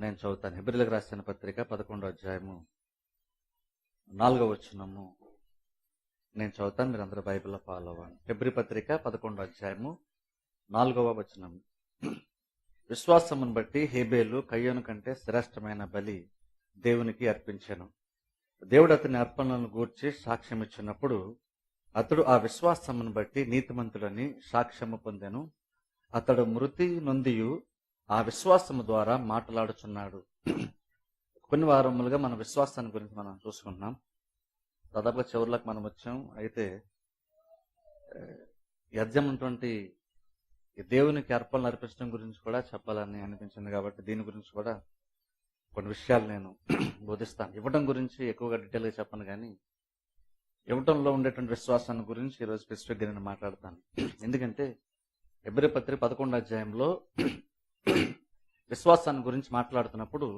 నేను చదువుతాను. హెబ్రీయులకు రాసిన పత్రిక 11వ అధ్యాయము 4వ వచనము నేను చదువుతాను. మీరు అందరూ బైబిల్లో ఫాలో అవ్వండి. హెబ్రీ పత్రిక 11వ అధ్యాయము 4వ వచనం. విశ్వాసమును బట్టి హేబేలు కయ్యోను కంటే శ్రేష్టమైన బలి దేవునికి అర్పించెను. దేవుడు అతని అర్పణలను గూర్చి సాక్ష్యం ఇచ్చినప్పుడు అతడు ఆ విశ్వాసమును బట్టి నీతిమంతుడని సాక్ష్యము పొందెను. అతడు మృతి నొందియు ఆ విశ్వాసము ద్వారా మాట్లాడుచున్నాడు. కొన్ని వారములుగా మన విశ్వాసాన్ని గురించి మనం చూసుకుంటున్నాం. దాదాపుగా చివరిలోకి మనం వచ్చాం. అయితే యజ్ఞమైనటువంటి దేవునికి అర్పణలు అర్పించడం గురించి కూడా చెప్పాలని అనిపించింది కాబట్టి దీని గురించి కూడా కొన్ని విషయాలు నేను బోధిస్తాను. ఇవ్వడం గురించి ఎక్కువగా డీటెయిల్గా చెప్పను, కానీ ఇవ్వటంలో ఉండేటువంటి విశ్వాసాన్ని గురించి ఈరోజు స్పెసిఫిక్గా నేను మాట్లాడతాను. ఎందుకంటే హెబ్రీ పత్రిక 11వ అధ్యాయంలో విశ్వాసాన్ని గురించి మాట్లాడుతున్నప్పుడు,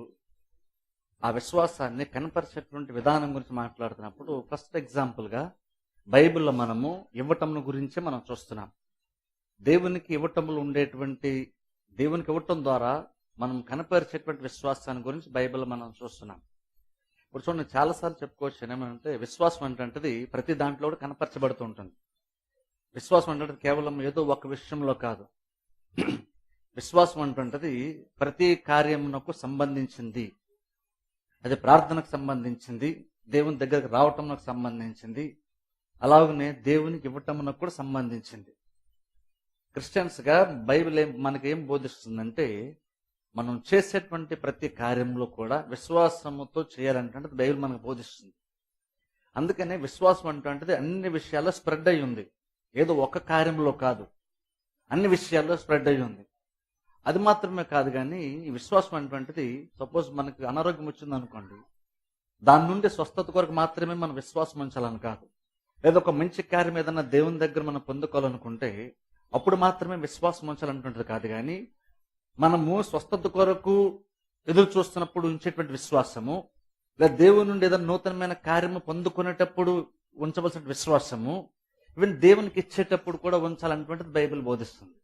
ఆ విశ్వాసాన్ని కనపరిచేటువంటి విధానం గురించి మాట్లాడుతున్నప్పుడు ఫస్ట్ ఎగ్జాంపుల్గా బైబిల్లో మనము ఇవ్వటం గురించే మనం చూస్తున్నాం. దేవునికి ఇవ్వటంలో ఉండేటువంటి, దేవునికి ఇవ్వటం ద్వారా మనం కనపరిచేటువంటి విశ్వాసాన్ని గురించి బైబిల్లో మనం చూస్తున్నాం. ఇప్పుడు చూడండి, చాలాసార్లు చెప్పుకోవచ్చు ఏమంటే విశ్వాసం అంటే ప్రతి దాంట్లో కూడా కనపరచబడుతూ ఉంటుంది. విశ్వాసం అంటే కేవలం ఏదో ఒక విషయంలో కాదు. విశ్వాసం అంటుంటది ప్రతి కార్యమునకు సంబంధించింది. అది ప్రార్థనకు సంబంధించింది, దేవుని దగ్గరకు రావటంకు సంబంధించింది, అలాగనే దేవునికి ఇవ్వటమునకు కూడా సంబంధించింది. క్రిస్టియన్స్గా బైబిల్ మనకేం బోధిస్తుందంటే, మనం చేసేటువంటి ప్రతి కార్యంలో కూడా విశ్వాసముతో చేయాలంటే బైబిల్ మనకు బోధిస్తుంది. అందుకనే విశ్వాసం అంటే అన్ని విషయాల్లో స్ప్రెడ్ అయి ఉంది. ఏదో ఒక కార్యంలో కాదు, అన్ని విషయాల్లో స్ప్రెడ్ అయి ఉంది. అది మాత్రమే కాదు, కానీ ఈ విశ్వాసం అనేటువంటిది సపోజ్ మనకి అనారోగ్యం వచ్చింది అనుకోండి, దాని నుండి స్వస్థత కొరకు మాత్రమే మనం విశ్వాసం ఉంచాలని కాదు. లేదా ఒక మంచి కార్యం ఏదన్నా దేవుని దగ్గర మనం పొందుకోవాలనుకుంటే అప్పుడు మాత్రమే విశ్వాసం ఉంచాలనుకుంటుంది కాదు, కానీ మనము స్వస్థత కొరకు ఎదురు చూస్తున్నప్పుడు ఉంచేటువంటి విశ్వాసము, లేదా దేవుని నుండి ఏదైనా నూతనమైన కార్యము పొందుకునేటప్పుడు ఉంచవలసిన విశ్వాసము, ఈవెన్ దేవునికి ఇచ్చేటప్పుడు కూడా ఉంచాలన్నటువంటిది బైబిల్ బోధిస్తుంది.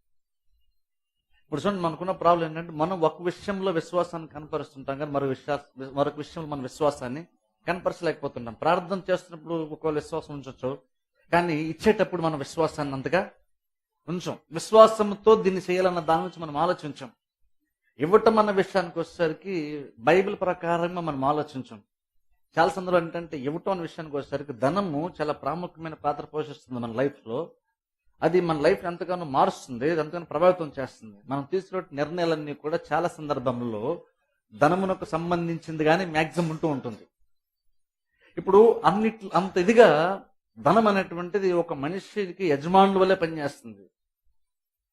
ఇప్పుడు చూడండి, మనకున్న ప్రాబ్లం ఏంటంటే మనం ఒక విషయంలో విశ్వాసాన్ని కనపరుస్తుంటాం, కానీ మరొక విషయంలో మన విశ్వాసాన్ని కనపరచలేకపోతుంటాం. ప్రార్థన చేస్తున్నప్పుడు ఒకవేళ విశ్వాసం ఉంచవచ్చు, కానీ ఇచ్చేటప్పుడు మన విశ్వాసాన్ని అంతగా ఉంచాం. విశ్వాసంతో దీన్ని చేయాలన్న దాని నుంచి మనం ఆలోచించాం. ఇవ్వటం అన్న విషయానికి వచ్చేసరికి బైబిల్ ప్రకారంగా మనం ఆలోచించాం. చాలా సందర్భాలు ఏంటంటే ఇవ్వటం అనే విషయానికి వచ్చేసరికి ధనము చాలా ప్రాముఖ్యమైన పాత్ర పోషిస్తుంది మన లైఫ్లో. అది మన లైఫ్ ఎంతగానో మారుస్తుంది, ఎంతగానో ప్రభావితం చేస్తుంది. మనం తీసుకునే నిర్ణయాలన్నీ కూడా చాలా సందర్భంలో ధనమునకు సంబంధించింది కానీ మ్యాక్సిమం ఉంటూ ఉంటుంది. ఇప్పుడు అంత ఇదిగా ధనం అనేటువంటిది ఒక మనిషికి యజమానుల వల్లే పనిచేస్తుంది.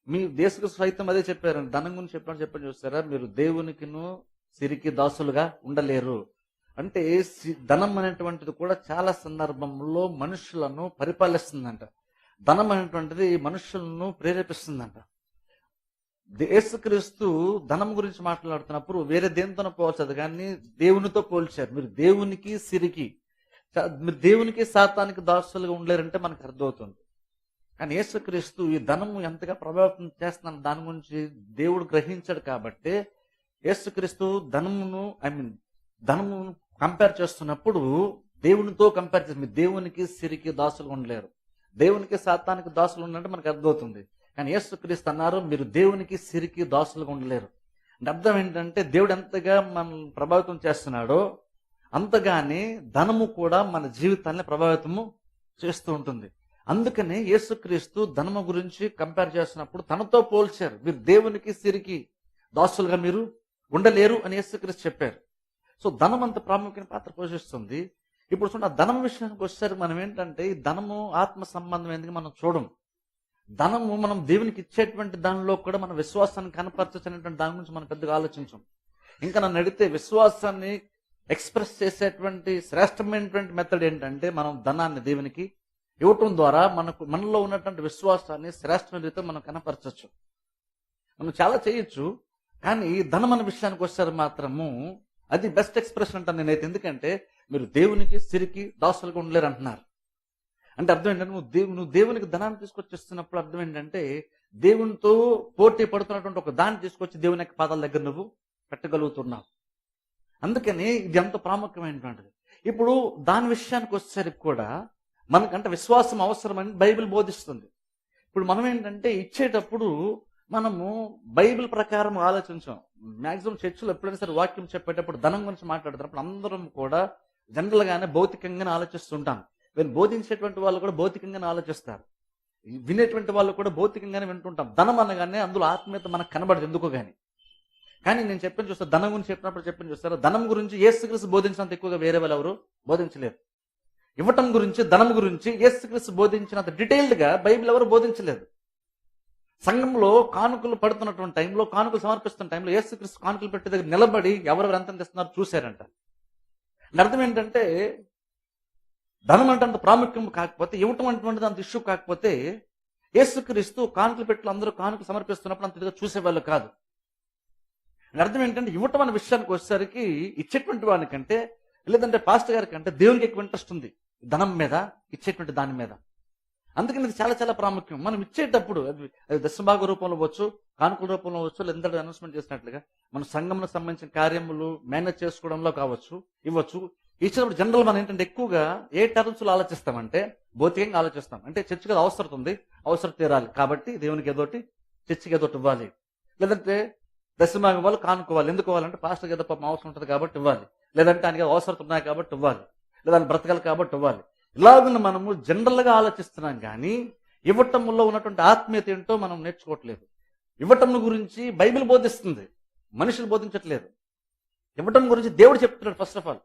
మీ దేశకు సైతం అదే చెప్పారు, ధనం గురించి చెప్పని చూస్తారా, మీరు దేవునికిను సిరికి దాసులుగా ఉండలేరు అంటే ధనం అనేటువంటిది కూడా చాలా సందర్భంలో మనుషులను పరిపాలిస్తుందంట. ధనం అనేటువంటిది మనుషులను ప్రేరేపిస్తుందంట. యేసుక్రీస్తు ధనం గురించి మాట్లాడుతున్నప్పుడు వేరే దేనితోనో పోల్చదు, కానీ దేవునితో పోల్చారు. మీరు దేవునికి సిరికి, మీరు దేవునికి సాతానికి దాసులుగా ఉండలేరంటే మనకు అర్థమవుతుంది. కానీ యేసుక్రీస్తు ఈ ధనము ఎంతగా ప్రభావితం చేస్తున్న దాని గురించి దేవుడు గ్రహించాడు కాబట్టి యేసుక్రీస్తు ధనమును కంపేర్ చేస్తున్నప్పుడు దేవునితో కంపేర్ చేసి మీరు దేవునికి సిరికి దాసులు ఉండలేరు, దేవునికి సాతానికి దాసులు ఉండంటే మనకు అర్థమవుతుంది. కానీ యేసుక్రీస్తు అన్నారు మీరు దేవునికి సిరికి దాసులుగా ఉండలేరు. అంటే అర్థం ఏంటంటే దేవుడు ఎంతగా మనల్ని ప్రభావితం చేస్తున్నాడో అంతగానే ధనము కూడా మన జీవితాన్ని ప్రభావితము చేస్తూ ఉంటుంది. అందుకనే యేసుక్రీస్తు ధనము గురించి కంపేర్ చేస్తున్నప్పుడు తనతో పోల్చారు. మీరు దేవునికి సిరికి దాసులుగా మీరు ఉండలేరు అని యేసుక్రీస్తు చెప్పారు. సో ధనం అంత ప్రాముఖ్యమైన పాత్ర పోషిస్తుంది. ఇప్పుడు చూడండి, ఆ ధనం విషయానికి వచ్చేసరికి మనం ఏంటంటే ఈ ధనము ఆత్మ సంబంధం ఎందుకు మనం చూడం. ధనము మనం దేవునికి ఇచ్చేటువంటి దానిలో కూడా మన విశ్వాసాన్ని కనపరచనేటువంటి దాని గురించి మనం పెద్దగా ఆలోచించాం. ఇంకా నన్ను అడిగితే విశ్వాసాన్ని ఎక్స్ప్రెస్ చేసేటువంటి శ్రేష్టమైనటువంటి మెథడ్ ఏంటంటే మనం ధనాన్ని దేవునికి ఇవ్వటం ద్వారా మనలో ఉన్నటువంటి విశ్వాసాన్ని శ్రేష్టమైన రీతిలో మనం కనపరచచ్చు. మనం చాలా చేయొచ్చు, కానీ ధనం అనే విషయానికి వచ్చారు మాత్రము అది బెస్ట్ ఎక్స్ప్రెషన్ అంటాను నేనైతే. ఎందుకంటే మీరు దేవునికి సిరికి దాసులుగా ఉండలేరు అంటున్నారు. అంటే అర్థం ఏంటంటే నువ్వు దేవునికి ధనాన్ని తీసుకొచ్చిస్తున్నప్పుడు అర్థం ఏంటంటే దేవునితో పోటీ పడుతున్నటువంటి ఒక దాన్ని తీసుకొచ్చి దేవుని యొక్క పాదాల దగ్గర నువ్వు పెట్టగలుగుతున్నాం. అందుకని ఇది ఎంతో ప్రాముఖ్యమైనటువంటిది. ఇప్పుడు దాని విషయానికి వచ్చేసరికి కూడా మనకంటే విశ్వాసం అవసరమని బైబిల్ బోధిస్తుంది. ఇప్పుడు మనం ఏంటంటే ఇచ్చేటప్పుడు మనము బైబిల్ ప్రకారం ఆలోచించాం. మాక్సిమం చర్చిలో ఎప్పుడైనా సరే వాక్యం చెప్పేటప్పుడు ధనం గురించి మాట్లాడుతున్నప్పుడు అందరం కూడా జనరల్ గానే భౌతికంగానే ఆలోచిస్తుంటాం. వీళ్ళు బోధించేటువంటి వాళ్ళు కూడా భౌతికంగానే ఆలోచిస్తారు. వినేటువంటి వాళ్ళు కూడా భౌతికంగానే వింటుంటాం. ధనం అనగానే అందులో ఆత్మీయత మనకు కనబడదు ఎందుకో గాని. కానీ నేను చెప్పిన చూస్తా, ధనం గురించి చెప్పినప్పుడు చెప్పిన చూస్తారా, ధనం గురించి యేసుక్రీస్తు బోధించినంత ఎక్కువగా వేరే వాళ్ళు ఎవరు బోధించలేరు. ఇవ్వటం గురించి, ధనం గురించి యేసుక్రీస్తు బోధించినంత డీటెయిల్డ్ గా బైబిల్ ఎవరు బోధించలేదు. సంఘంలో కానుకలు పడుతున్నటువంటి టైంలో, కానుకలు సమర్పిస్తున్న టైంలో యేసుక్రీస్తు కానుకలు పెట్టి దగ్గర నిలబడి ఎవరెవరు ఎంత తెస్తున్నారు చూశారంట. అర్థం ఏంటంటే ధనం అంటే అంత ప్రాముఖ్యం కాకపోతే, ఇవ్వటం అటువంటిది అంత ఇష్యూ కాకపోతే, యేసుక్రీస్తు కానుకలు పెట్టి అందరూ కానుకలు సమర్పిస్తున్నప్పుడు అంత ఇదిగా చూసేవాళ్ళు కాదు. అర్థం ఏంటంటే ఇవ్వటం అనే విషయానికి వచ్చేసరికి ఇచ్చేటువంటి వానికంటే, లేదంటే పాస్టర్ గారి కంటే దేవునికి ఎక్కువ ఇంట్రెస్ట్ ఉంది ధనం మీద, ఇచ్చేటువంటి దాని మీద. అందుకని ఇది చాలా చాలా ప్రాముఖ్యం. మనం ఇచ్చేటప్పుడు అది దశభాగ రూపంలో అవ్వచ్చు, కానుకల రూపంలో అవ్వచ్చు, లేదా అనౌన్స్మెంట్ చేసినట్లుగా మన సంఘంలో సంబంధించిన కార్యములు మేనేజ్ చేసుకోవడంలో కావచ్చు, ఇవ్వచ్చు. ఇచ్చినప్పుడు జనరల్ మనం ఏంటంటే ఎక్కువగా ఏ టర్మ్స్ లో ఆలోచిస్తామంటే భౌతికంగా ఆలోచిస్తాం. అంటే చర్చికి అవసరం ఉంది, అవసరం తీరాలి కాబట్టి దేవునికి ఏదోటి, చర్చికి ఏదోటి ఇవ్వాలి. లేదంటే దశభాగం ఇవ్వాలి, కానుకోవాలి. ఎందుకు ఇవ్వాలంటే పాస్టర్కి ఏదో పాపం అవసరం ఉంటుంది కాబట్టి ఇవ్వాలి. లేదంటే ఆయనకి అవసరం ఉన్నాయి కాబట్టి ఇవ్వాలి. లేదా బ్రతకాలి కాబట్టి ఇవ్వాలి. ఇలాగున్న మనము జనరల్ గా ఆలోచిస్తున్నాం కానీ ఇవ్వటంలో ఉన్నటువంటి ఆత్మీయత ఏంటో మనం నేర్చుకోవట్లేదు. ఇవ్వటం గురించి బైబిల్ బోధిస్తుంది, మనుషులు బోధించట్లేదు. ఇవ్వటం గురించి దేవుడు చెప్తున్నాడు. ఫస్ట్ ఆఫ్ ఆల్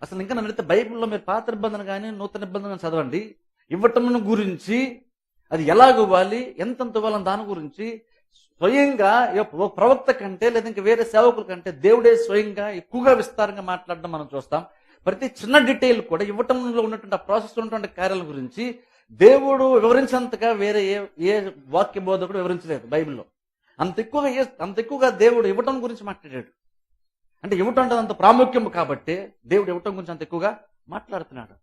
అసలు ఇంకా నన్ను అడిగితే బైబిల్లో మీరు పాత నిబంధన కానీ నూతన నిబంధన చదవండి. ఇవ్వటం గురించి, అది ఎలాగివ్వాలి, ఎంతెంత ఇవ్వాలని దాని గురించి స్వయంగా ప్రవక్త కంటే లేదా ఇంకా వేరే సేవకుల కంటే దేవుడే స్వయంగా ఎక్కువగా విస్తారంగా మాట్లాడడం మనం చూస్తాం. ప్రతి చిన్న డీటెయిల్ కూడా ఇవ్వటంలో ఉన్నటువంటి ఆ ప్రాసెస్ ఉన్నటువంటి కార్యాల గురించి దేవుడు వివరించేంతగా వేరే ఏ వాక్య బోధకుడు వివరించలేదు బైబిల్లో. అంత ఎక్కువగా దేవుడు ఇవ్వటం గురించి మాట్లాడాడు. అంటే ఇవ్వటం అంటే అంత ప్రాముఖ్యం కాబట్టి దేవుడు ఇవ్వటం గురించి అంత ఎక్కువగా మాట్లాడుతున్నాడు.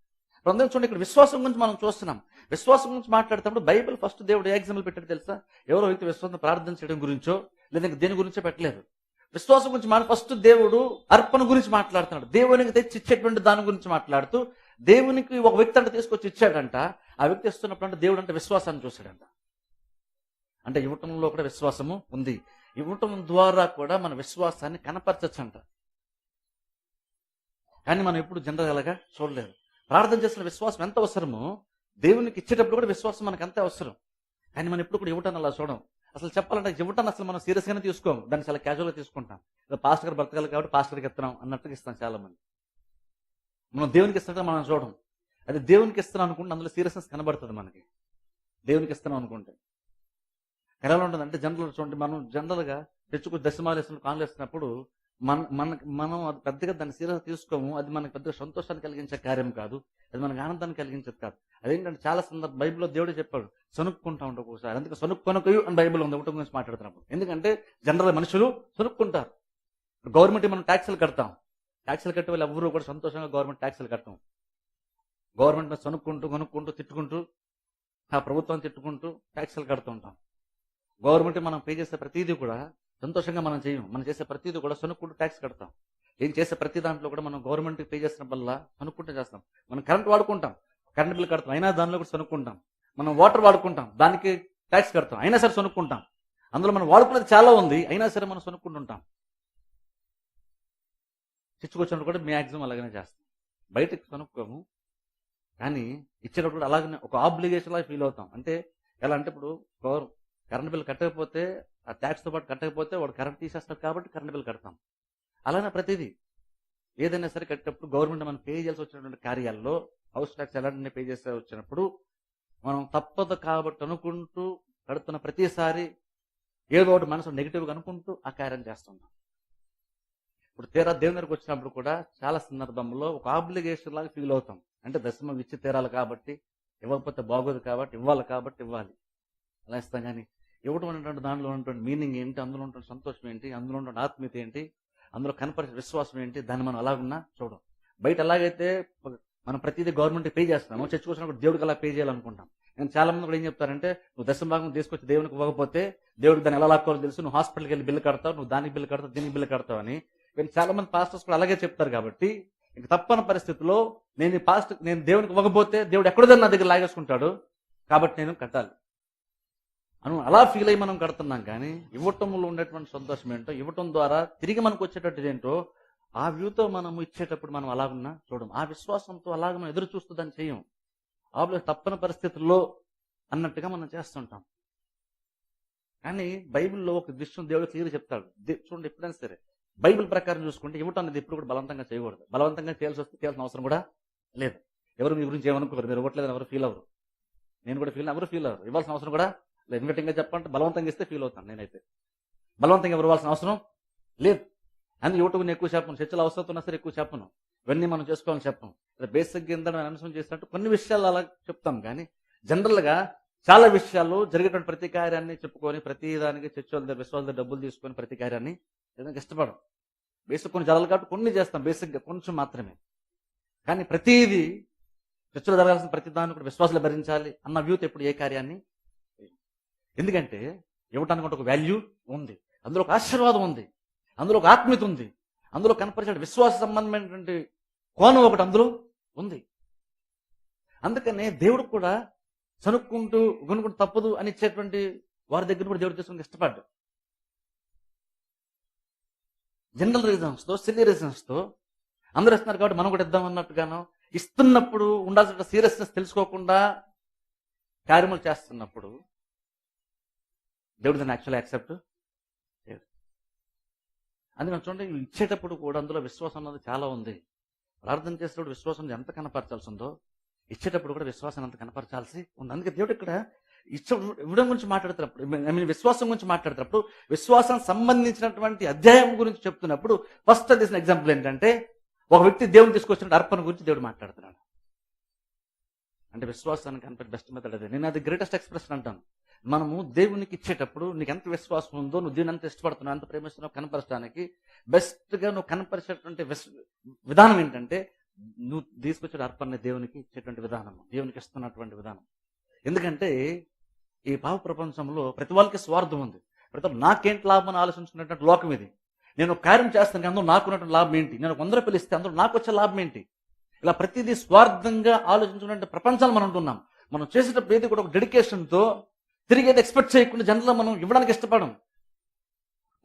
అందరం చూడండి, ఇక్కడ విశ్వాసం గురించి మనం చూస్తున్నాం. విశ్వాసం గురించి మాట్లాడుతున్నప్పుడు బైబిల్ ఫస్ట్ దేవుడు ఏ ఎగ్జాంపుల్ పెట్టాడు తెలుసా? ఎవరో వ్యక్తి విశ్వాసం ప్రార్థన చేయడం గురించో లేదా దేని గురించో పెట్టలేదు. విశ్వాసం గురించి ఫస్ట్ దేవుడు అర్పణ గురించి మాట్లాడుతున్నాడు. దేవునికి తెచ్చి ఇచ్చేటువంటి దాని గురించి మాట్లాడుతూ, దేవునికి ఒక వ్యక్తి అంటే తీసుకొచ్చి ఇచ్చాడంట. ఆ వ్యక్తి ఇస్తున్నప్పుడు అంటే దేవుడు అంటే విశ్వాసాన్ని చూశాడంట. అంటే ఇవ్వటంలో కూడా విశ్వాసము ఉంది. ఇవ్వటం ద్వారా కూడా మన విశ్వాసాన్ని కనపరచచ్చంట. కానీ మనం ఎప్పుడు జనరల్గా చూడలేదు. ప్రార్థన చేసిన విశ్వాసం ఎంత అవసరమో దేవునికి ఇచ్చేటప్పుడు కూడా విశ్వాసం మనకు అంతే అవసరం. కానీ మనం ఎప్పుడు కూడా ఇవ్వటాన్ని అలా చూడం. అసలు చెప్పాలంటే ఇవ్వటాన్ని అసలు మనం సీరియస్ గానే తీసుకోము, దాన్ని చాలా క్యాజువల్గా తీసుకుంటాం. పాస్టర్ గారు బ్రతకాలి కాబట్టి పాస్టర్కి ఇస్తున్నాం అన్నట్టుగా ఇస్తాం చాలా మంది. మనం దేవునికి ఇస్తున్నట్టు మనం చూడం. అది దేవునికి ఇస్తున్నాం అనుకుంటే అందులో సీరియస్నెస్ కనబడుతుంది మనకి. దేవునికి ఇస్తున్నాం అనుకుంటే ఎలా ఉంటుందంటే జనరల్ చూడండి, మనం జనరల్గా తెచ్చుకుని దశమాలు వేసిన కానులు వేస్తున్నప్పుడు మనం అది పెద్దగా దాన్ని సీరియస్ తీసుకోము. అది మనకు పెద్దగా సంతోషాన్ని కలిగించే కార్యం కాదు, అది మనకు ఆనందాన్ని కలిగించేది కాదు. అదేంటంటే చాలా సందర్భం బైబిల్లో దేవుడే చెప్పాడు, సనుక్కుంటా ఉంటాం ఒకసారి. అందుకే సనుక్కొనకయు అని బైబిల్ ఉంది ఒకటి గురించి మాట్లాడుతున్నప్పుడు. ఎందుకంటే జనరల్ మనుషులు సనుక్కుంటారు. గవర్నమెంట్ మనం ట్యాక్సులు కడతాం, ట్యాక్సులు కట్టే వాళ్ళు ఎవరు కూడా సంతోషంగా గవర్నమెంట్ ట్యాక్సులు కడతాం. గవర్నమెంట్ మీద సనుక్కుంటూ కొనుక్కుంటూ తిట్టుకుంటూ ఆ ప్రభుత్వాన్ని తిట్టుకుంటూ ట్యాక్సులు కడుతూ ఉంటాం. గవర్నమెంట్ మనం పే చేసే ప్రతిదీ కూడా సంతోషంగా మనం చేయం. మనం చేసే ప్రతిదీ కూడా సనుక్కుంటూ ట్యాక్స్ కడతాం. ఏం చేసే ప్రతి దాంట్లో కూడా మనం గవర్నమెంట్కి పే చేసిన వల్ల సనుక్కుంటూ చేస్తాం. మనం కరెంట్ వాడుకుంటాం, కరెంట్ బిల్ కడతాం, అయినా దానిలో కూడా సనుక్కుంటాం. మనం వాటర్ వాడుకుంటాం, దానికి ట్యాక్స్ కడతాం, అయినా సరే సనుక్కుంటాం. అందులో మనం వాడుకునేది చాలా ఉంది, అయినా సరే మనం సనుక్కుంటుంటాం. చిచ్చుకొచ్చినప్పుడు కూడా మ్యాక్సిమం అలాగనే చేస్తాం. బయటకు సనుక్కోము, కానీ ఇచ్చేటప్పుడు అలాగనే ఒక ఆబ్లిగేషన్ లాగా ఫీల్ అవుతాం. అంటే ఎలా అంటే ఇప్పుడు కరెంట్ బిల్ కట్టకపోతే, ఆ ట్యాక్స్తో పాటు కట్టకపోతే వాడు కరెంట్ తీసేస్తాడు కాబట్టి కరెంట్ బిల్ కడతాం. అలానే ప్రతిదీ ఏదైనా సరే కట్టేటప్పుడు గవర్నమెంట్ మనం పే చేయాల్సి వచ్చినటువంటి కార్యాల్లో హౌస్ ట్యాక్స్ ఎలాంటి పే చేసే వచ్చినప్పుడు మనం తప్పదు కాబట్టి అనుకుంటూ కడుతున్న ప్రతిసారి ఏదో ఒకటి మనసు నెగిటివ్గా అనుకుంటూ ఆ కార్యం చేస్తున్నాం. ఇప్పుడు తీరా దేవుని దగ్గరికి వచ్చినప్పుడు కూడా చాలా సందర్భంలో ఒక ఆబ్లిగేషన్ లాగా ఫీల్ అవుతాం. అంటే దశమం ఇచ్చి తీరాలి కాబట్టి, ఇవ్వకపోతే బాగోదు కాబట్టి, ఇవ్వాలి కాబట్టి ఇవ్వాలి అలా ఇస్తాం. కానీ ఇవ్వడం అనేటువంటి దానిలో ఉన్నటువంటి మీనింగ్ ఏంటి, అందులో ఉన్నటువంటి సంతోషం ఏంటి, అందులో ఉన్నటువంటి ఆత్మీయత ఏంటి, అందులో కనపరిచే విశ్వాసం ఏంటి, దాన్ని మనం అలాగున్నా చూడం. బయట ఎలాగైతే మనం ప్రతిదీ గవర్నమెంట్ పే చేస్తున్నాము, చర్చకు వచ్చినప్పుడు దేవుడికి అలా పే చేయాలనుకుంటాం. నేను చాలా మంది కూడా ఏం చెప్తారంటే, నువ్వు దశమభాగం తీసుకొచ్చి దేవునికి ఇవ్వకపోతే దేవుడికి దాన్ని ఎలా లాక్కోవాలో తెలుసు, నువ్వు హాస్పిటల్కి వెళ్ళి బిల్లు కడతావు, నువ్వు దానికి బిల్లు కడతావు, దీనికి బిల్లు కడతావు అని. వీళ్ళు చాలా మంది పాస్టర్స్ కూడా అలాగే చెప్తారు. కాబట్టి ఇంక తప్పని పరిస్థితుల్లో నేను దేవునికి ఇవ్వకపోతే దేవుడు ఎక్కడో నా దగ్గర లాగేసుకుంటాడు, కాబట్టి నేను కట్టాలి అను అలా ఫీల్ అయ్యి మనం కడుతున్నాం. కానీ ఇవ్వటంలో ఉండేటువంటి సంతోషం ఏంటో, ఇవ్వటం ద్వారా తిరిగి మనకు వచ్చేటట్టు ఏంటో ఆ వ్యూతో మనం ఇచ్చేటప్పుడు మనం అలాగున్నా చూడం. ఆ విశ్వాసంతో అలాగ మనం ఎదురు చూస్తూ దాన్ని చేయం. తప్పని పరిస్థితుల్లో అన్నట్టుగా మనం చేస్తుంటాం. కానీ బైబిల్లో ఒక విషయం దేవుడు క్లియర్ చెప్తాడు. చూడండి, ఎప్పుడైనా సరే బైబిల్ ప్రకారం చూసుకుంటే ఇవ్వటం అనేది ఎప్పుడు కూడా బలవంతంగా చేయకూడదు. బలవంతంగా చేయాల్సి వస్తే చేయాల్సిన అవసరం కూడా లేదు. ఎవరు మీ గురించి ఏమనుకోరు, మీరు ఇవ్వట్లేదని ఎవరు ఫీల్ అవ్వరు, నేను కూడా ఎవరు ఫీల్ అవ్వరు. ఇవ్వాల్సిన అవసరం కూడా లేదు. ఇన్విటింగ్గా చెప్పంటే బలవంతంగా ఇస్తే ఫీల్ అవుతాను నేనైతే. బలవంతంగా ఎవరు ఇవ్వాల్సిన అవసరం లేదు. అందుకే యూట్యూబ్ని ఎక్కువ చెప్పను, చర్చలు అవసరం ఉన్నా సరే ఎక్కువ చెప్పను, ఇవన్నీ మనం చేసుకోవాలని చెప్పను. బేసిక్గా ఏంటంటే అనౌన్సం చేసినట్టు కొన్ని విషయాలు అలా చెప్తాం. కానీ జనరల్గా చాలా విషయాలు జరిగేటువంటి ప్రతి కార్యాన్ని చెప్పుకొని ప్రతి దానికి చర్చల దగ్గర విశ్వాసాల దగ్గర డబ్బులు తీసుకొని ప్రతి కార్యాన్ని ఏదైనా ఇష్టపడం. బేసిక్ కొన్ని జరగాలి కాబట్టి కొన్ని చేస్తాం, బేసిక్గా కొంచెం మాత్రమే. కానీ ప్రతిదీ చర్చలో జరగాల్సిన ప్రతి దాన్ని కూడా విశ్వాసాలు భరించాలి అన్న వ్యూతో ఎప్పుడు ఏ కార్యాన్ని. ఎందుకంటే ఇవ్వటానికి ఒక వాల్యూ ఉంది, అందులో ఒక ఆశీర్వాదం ఉంది, అందులో ఒక ఆత్మీయత ఉంది, అందులో కనపరిచే విశ్వాస సంబంధమైనటువంటి కోణం ఒకటి అందులో ఉంది. అందుకనే దేవుడు కూడా చనుక్కుంటూ కొనుక్కుంటూ తప్పదు అని ఇచ్చేటువంటి వారి దగ్గర కూడా దేవుడు చేసుకుని ఇష్టపడ్డాడు. జనరల్ రీజన్స్తో, సిల్లీ రీజన్స్తో అందరూ ఇస్తున్నారు కాబట్టి మనం కూడా ఇద్దాం అన్నట్టుగాను, ఇస్తున్నప్పుడు ఉండాల్సిన సీరియస్నెస్ తెలుసుకోకుండా కార్యములు చేస్తున్నప్పుడు దేవుడు దాన్ని యాక్చువల్లీ యాక్సెప్ట్ చేయడు. అందుకని చూడండి, ఇచ్చేటప్పుడు కూడా అందులో విశ్వాసం అన్నది చాలా ఉంది. ప్రార్థన చేసేటప్పుడు విశ్వాసం ఎంత కనపరచాల్సి ఉందో, ఇచ్చేటప్పుడు కూడా విశ్వాసం అంత కనపరచాల్సి ఉంది. అందుకే దేవుడు ఇక్కడ ఇవ్వడం గురించి మాట్లాడుతున్నప్పుడు, విశ్వాసం గురించి మాట్లాడుతున్నప్పుడు, విశ్వాసం సంబంధించినటువంటి అధ్యాయం గురించి చెప్తున్నప్పుడు ఫస్ట్ తీసిన ఎగ్జాంపుల్ ఏంటంటే, ఒక వ్యక్తి దేవుని తీసుకొచ్చిన అర్పణ గురించి దేవుడు మాట్లాడుతున్నాడు. అంటే విశ్వాసానికి కనపడే బెస్ట్ మెథడ్ అదే. నేను అది గ్రేటెస్ట్ ఎక్స్ప్రెషన్ అంటాను. మనము దేవునికి ఇచ్చేటప్పుడు నీకు ఎంత విశ్వాసం ఉందో, నువ్వు దేవుని ఎంత ఇష్టపడుతున్నావు, ఎంత ప్రేమిస్తున్నావు కనపరచడానికి బెస్ట్గా నువ్వు కనపరిచేటువంటి విధానం ఏంటంటే, నువ్వు తీసుకొచ్చే అర్పణ దేవునికి ఇచ్చేటువంటి విధానం, దేవునికి ఇస్తున్నటువంటి విధానం. ఎందుకంటే ఈ పాప ప్రపంచంలో ప్రతి వాళ్ళకి స్వార్థం ఉంది. ప్రతి నాకేంటి లాభం అని ఆలోచించుకునేటువంటి లోకం ఇది. నేను ఒక కార్యం చేస్తాను, అందులో నాకున్నటువంటి లాభం ఏంటి, నేను 100 రూపాయలు ఇస్తే అందులో నాకు వచ్చే లాభం ఏంటి, ఇలా ప్రతిదీ స్వార్థంగా ఆలోచించుకునే ప్రపంచాలు మనం ఉంటున్నాం. మనం చేసేటప్పుడు ఏది కూడా ఒక డెడికేషన్తో తిరిగి ఏది ఎక్స్పెక్ట్ చేయకుండా జనరల్గా మనం ఇవ్వడానికి ఇష్టపడం.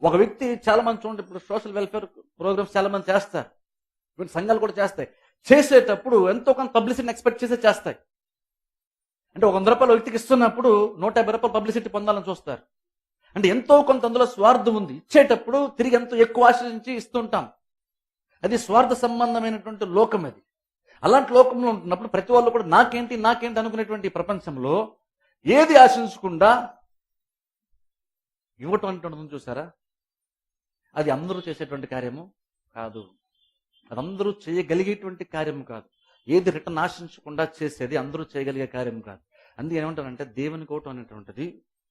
ఒక వ్యక్తి చాలా మంది చూడండి, ఇప్పుడు సోషల్ వెల్ఫేర్ ప్రోగ్రామ్స్ చాలా మంది చేస్తారు, వీళ్ళు సంఘాలు కూడా చేస్తాయి. చేసేటప్పుడు ఎంతో కొంత పబ్లిసిటీని ఎక్స్పెక్ట్ చేస్తాయి. అంటే ఒక 100 రూపాయలు వ్యక్తికి ఇస్తున్నప్పుడు 150 రూపాయలు పబ్లిసిటీ పొందాలని చూస్తారు. అంటే ఎంతో కొంత అందులో స్వార్థం ఉంది. ఇచ్చేటప్పుడు తిరిగి ఎంతో ఎక్కువ ఆశించి ఇస్తుంటాం. అది స్వార్థ సంబంధమైనటువంటి లోకం. అది అలాంటి లోకంలో ఉంటున్నప్పుడు ప్రతి వాళ్ళు కూడా నాకేంటి అనుకునేటువంటి ప్రపంచంలో ఏది ఆశించకుండా ఇవ్వటం అంటుంటుంది చూసారా, అది అందరూ చేసేటువంటి కార్యము కాదు, అది అందరూ చేయగలిగేటువంటి కార్యము కాదు. ఏది రిటర్న్ ఆశించకుండా చేసేది అందరూ చేయగలిగే కార్యం కాదు. అందుకే ఏమంటానంటే, దేవునికి ఇవ్వటం అనేటువంటిది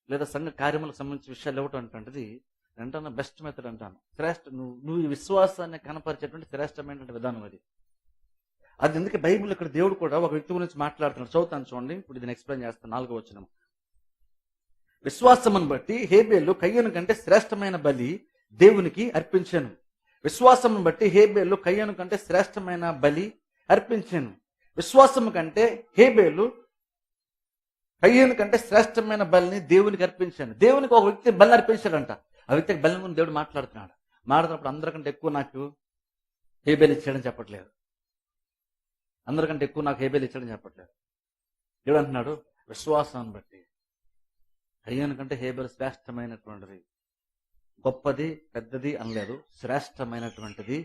లేదా సంఘ కార్యములకు సంబంధించిన విషయాలు ఇవ్వటం అనేటువంటిది అంటాను బెస్ట్ మెథడ్ అంటాను. నువ్వు ఈ విశ్వాసాన్ని కనపరిచేటువంటి శ్రేష్టమైనటువంటి విధానం అది. అది ఎందుకే బైబిల్ ఇక్కడ దేవుడు కూడా ఒక వ్యక్తి గురించి మాట్లాడుతున్నాడు. చదువుతాను చూడండి, ఇప్పుడు దీన్ని ఎక్స్ప్లెయిన్ చేస్తాను. 4వ వచనం. విశ్వాసమును బట్టి హేబేలు కయ్యను కంటే శ్రేష్టమైన బలి దేవునికి అర్పించాను. విశ్వాసమును బట్టి హేబేలు కయ్యను కంటే శ్రేష్టమైన బలి అర్పించాను. విశ్వాసము కంటే హేబేలు కయ్యను కంటే శ్రేష్టమైన బలిని దేవునికి అర్పించాను. దేవునికి ఒక వ్యక్తి బలిని అర్పించాడంట. ఆ వ్యక్తికి బలిని గురించి దేవుడు మాట్లాడుతున్నప్పుడు అందరికంటే ఎక్కువ నాకు హేబేలు ఇచ్చాడని చెప్పట్లేదు. అందరికంటే ఎక్కువ నాకు హేబేలు ఇచ్చాడని చెప్పట్లేదు. దేవుడు అంటున్నాడు, విశ్వాసాన్ని బట్టి కయ్యను కంటే హేబేలు శ్రేష్టమైనటువంటిది, గొప్పది, పెద్దది అనలేదు, శ్రేష్టమైనటువంటిది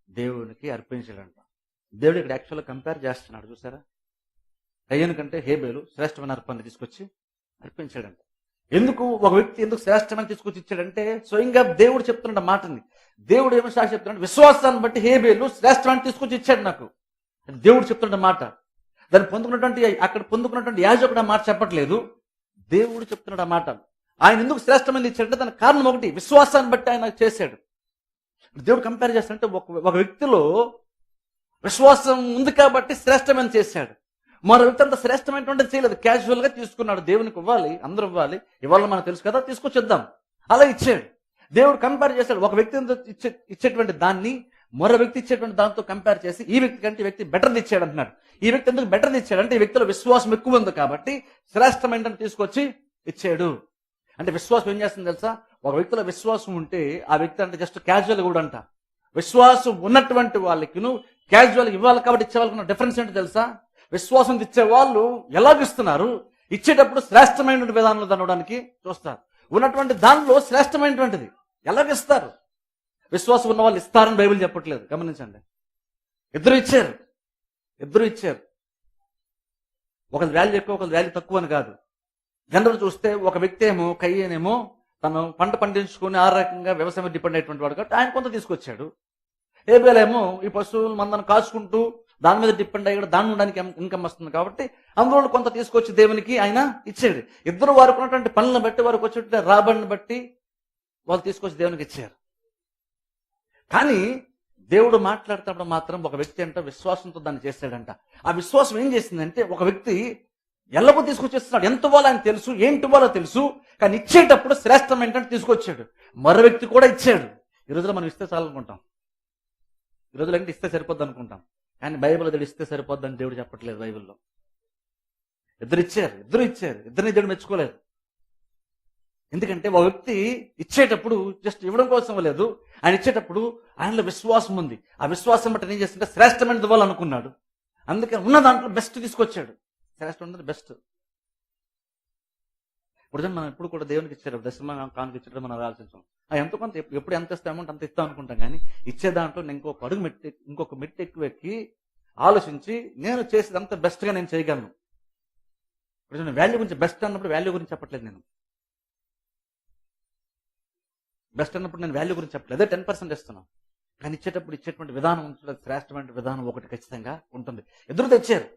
దేవునికి అర్పించాడంట. దేవుడు ఇక్కడ యాక్చువల్గా కంపేర్ చేస్తున్నాడు చూసారా. కయ్యను కంటే హేబేలు శ్రేష్టమైన అర్పణ తీసుకొచ్చి అర్పించాడంట. ఎందుకు ఒక వ్యక్తి ఎందుకు శ్రేష్టమైన తీసుకొచ్చి ఇచ్చాడంటే, స్వయంగా దేవుడు చెప్తున్న మాటని దేవుడు ఏమో సాక్షి చెప్తున్నాడు, విశ్వాసాన్ని బట్టి హేబేలు శ్రేష్టమైన తీసుకొచ్చి ఇచ్చాడు నాకు. దేవుడు చెప్తున్న మాట. దాన్ని అక్కడ పొందుకున్నటువంటి యాజకుడు ఆ మాట చెప్పట్లేదు, దేవుడు చెప్తున్నాడు ఆ మాట. ఆయన ఎందుకు శ్రేష్టమైనది ఇచ్చాడంటే దానికి కారణం ఒకటి, విశ్వాసాన్ని బట్టి ఆయన చేశాడు. దేవుడు కంపేర్ చేస్తాడంటే ఒక వ్యక్తిలో విశ్వాసం ఉంది కాబట్టి శ్రేష్టమైన చేశాడు. మరో వ్యక్తి అంత శ్రేష్టమైనటువంటిది చేయలేదు, క్యాజువల్ గా తీసుకున్నాడు. దేవునికి ఇవ్వాలి, అందరూ ఇవ్వాలి, ఇవ్వాలని మనకు తెలుసు కదా, తీసుకొచ్చేద్దాం, అలా ఇచ్చాడు. దేవుడు కంపేర్ చేశాడు. ఒక వ్యక్తి ఇచ్చేటువంటి దాన్ని మరో వ్యక్తి ఇచ్చేటువంటి దాంతో కంపేర్ చేసి ఈ వ్యక్తి కంటే ఈ వ్యక్తి బెటర్ది ఇచ్చాడు అంటున్నాడు. ఈ వ్యక్తి ఎందుకు బెటర్ది ఇచ్చాడు అంటే ఈ వ్యక్తిలో విశ్వాసం ఎక్కువ ఉంది కాబట్టి శ్రేష్టమైన తీసుకొచ్చి ఇచ్చాడు. అంటే విశ్వాసం ఏం చేస్తుంది తెలుసా? ఒక వ్యక్తిలో విశ్వాసం ఉంటే ఆ వ్యక్తి అంటే జస్ట్ క్యాజువల్ కూడా అంట. విశ్వాసం ఉన్నటువంటి వాళ్ళకి క్యాజువల్ ఇవ్వాలి కాబట్టి ఇచ్చే వాళ్ళకున్న డిఫరెన్స్ ఏంటో తెలుసా? విశ్వాసం ఇచ్చే వాళ్ళు ఎలాగిస్తున్నారు, ఇచ్చేటప్పుడు శ్రేష్టమైనటువంటి విధానంలో దానడానికి చూస్తారు. ఉన్నటువంటి దానిలో శ్రేష్టమైనటువంటిది ఎలాగిస్తారు. విశ్వాసం ఉన్న వాళ్ళు ఇస్తారని బైబిల్ చెప్పట్లేదు, గమనించండి. ఇద్దరు ఇచ్చారు. ఒకరి వాల్యూ ఎక్కువ, ఒకరి వాల్యూ తక్కువ అని కాదు. జనరల్ చూస్తే ఒక వ్యక్తి ఏమో కయ్యేనేమో తను పంట పండించుకుని ఆ రకంగా వ్యవసాయం డిపెండ్ అయ్యేటువంటి వాడు కాబట్టి ఆయన కొంత తీసుకొచ్చాడు. ఏబేలేమో ఈ పశువులు మందను కాచుకుంటూ దాని మీద డిపెండ్ అయ్యాడు, దాని ఉండడానికి ఇన్కమ్ వస్తుంది కాబట్టి అందులో కొంత తీసుకొచ్చి దేవునికి ఆయన ఇచ్చాడు. ఇద్దరు వారికి ఉన్నటువంటి పనులను బట్టి, వారికి వచ్చే రాబడిని బట్టి వాళ్ళు తీసుకొచ్చి దేవునికి ఇచ్చారు. కానీ దేవుడు మాట్లాడుతున్నప్పుడు మాత్రం ఒక వ్యక్తి అంటే విశ్వాసంతో దాన్ని చేశాడంట. ఆ విశ్వాసం ఏం చేసిందంటే ఒక వ్యక్తి ఎల్లగో తీసుకొచ్చేస్తున్నాడు. ఎంత ఇవ్వాలో ఆయన తెలుసు, ఏంటి ఇవ్వాలో తెలుసు, కానీ ఇచ్చేటప్పుడు శ్రేష్టం ఏంటంటే తీసుకొచ్చాడు. మరో వ్యక్తి కూడా ఇచ్చాడు. ఈ రోజులో మనం ఇస్తే చాలనుకుంటాం, ఈ రోజులో అంటే ఇస్తే సరిపోద్ది అనుకుంటాం. కానీ బైబిల్ దేవుడు ఇస్తే సరిపోద్దని దేవుడు చెప్పట్లేదు. బైబిల్లో ఇద్దరు ఇచ్చారు, ఇద్దరిని దేవుడు మెచ్చుకోలేదు. ఎందుకంటే ఒక వ్యక్తి ఇచ్చేటప్పుడు జస్ట్ ఇవ్వడం కోసం లేదు, ఆయన ఇచ్చేటప్పుడు ఆయనలో విశ్వాసం ఉంది. ఆ విశ్వాసం బట్టి ఏం చేస్తుంటే శ్రేష్టమైనది ఇవ్వాలనుకున్నాడు. అందుకని ఉన్న దాంట్లో బెస్ట్ తీసుకొచ్చాడు. శ్రేష్టం ఉన్నది బెస్ట్. ఇప్పుడు మనం ఎప్పుడు కూడా దేవునికి ఇచ్చారు, దశమ కానుక ఇచ్చేటప్పుడు మనం ఆలోచించాం. ఎంత కొంత ఎప్పుడు ఎంత ఇస్తే అమౌంట్ అంత ఇస్తాం అనుకుంటాం. కానీ ఇచ్చే దాంట్లో నేను ఇంకొక మెట్టు ఎక్కువ ఎక్కి ఆలోచించి నేను చేసేది అంత బెస్ట్గా నేను చేయగలను. ఇప్పుడు నేను వాల్యూ గురించి బెస్ట్ అన్నప్పుడు వాల్యూ గురించి చెప్పట్లేదు. నేను బెస్ట్ అన్నప్పుడు నేను వాల్యూ గురించి చెప్పట్లేదు. అదే 10% ఇస్తున్నాను. కానీ ఇచ్చేటువంటి విధానం ఉంటుంది, శ్రేష్టమైన విధానం ఒకటి ఖచ్చితంగా ఉంటుంది. ఎదురు తెచ్చారు,